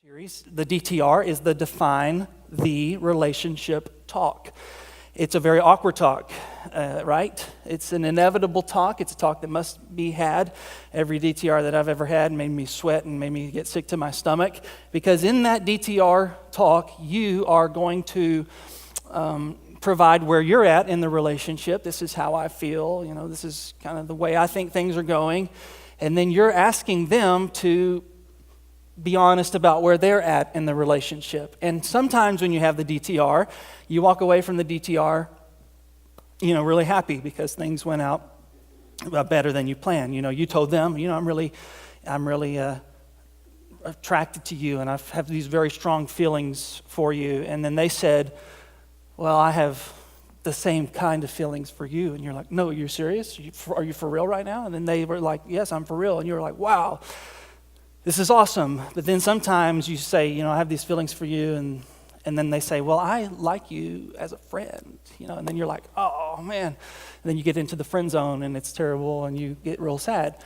series. The DTR is the Define the Relationship talk. It's a very awkward talk, right? It's an inevitable talk. It's a talk that must be had. Every DTR that I've ever had made me sweat and made me get sick to my stomach, because in that DTR talk, you are going to provide where you're at in the relationship. This is how I feel. This is kind of the way I think things are going. And then you're asking them to be honest about where they're at in the relationship. And sometimes when you have the DTR, you walk away from the DTR, really happy because things went out better than you planned. You told them, I'm really attracted to you, and I have these very strong feelings for you. And then they said, well, I have the same kind of feelings for you. And you're like, no, you're serious? Are you for real right now? And then they were like, yes, I'm for real. And you're like, wow, this is awesome. But then sometimes you say, I have these feelings for you, and then they say, well, I like you as a friend, and then you're like, oh man. And then you get into the friend zone and it's terrible and you get real sad.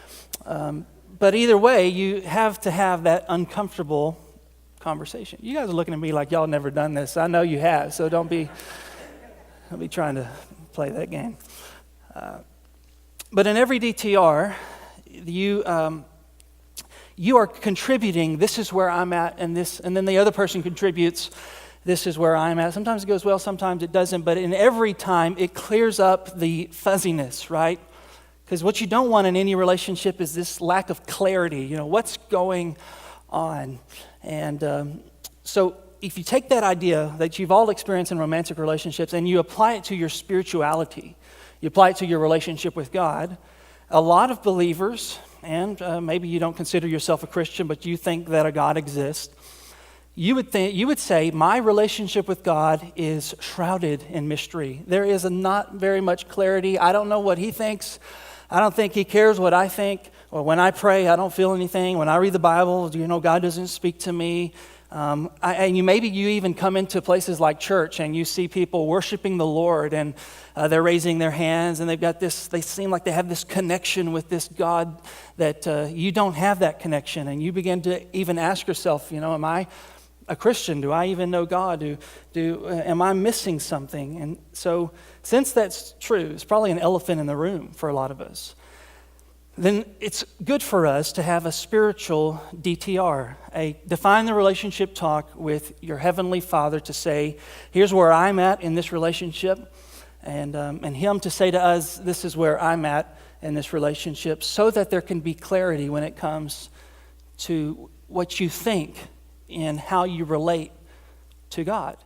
But either way, you have to have that uncomfortable conversation. You guys are looking at me like y'all never done this. I know you have, so don't be trying to play that game. But in every DTR, you are contributing, this is where I'm at, and then the other person contributes, this is where I'm at. Sometimes it goes well, sometimes it doesn't, but in every time it clears up the fuzziness, right? Because what you don't want in any relationship is this lack of clarity, what's going on. And so if you take that idea that you've all experienced in romantic relationships and you apply it to your spirituality, you apply it to your relationship with God, a lot of believers, and maybe you don't consider yourself a Christian, but you think that a God exists, you would say, my relationship with God is shrouded in mystery. There is not very much clarity. I don't know what he thinks. I don't think he cares what I think. Or when I pray, I don't feel anything. When I read the Bible, God doesn't speak to me. Maybe you even come into places like church and you see people worshiping the Lord, and they're raising their hands, and they seem like they have this connection with this God that you don't have that connection. And you begin to even ask yourself, am I a Christian? Do I even know God? Am I missing something? And so since that's true, it's probably an elephant in the room for a lot of us. Then it's good for us to have a spiritual DTR, a define the relationship talk with your Heavenly Father, to say, here's where I'm at in this relationship, and Him to say to us, this is where I'm at in this relationship, so that there can be clarity when it comes to what you think and how you relate to God.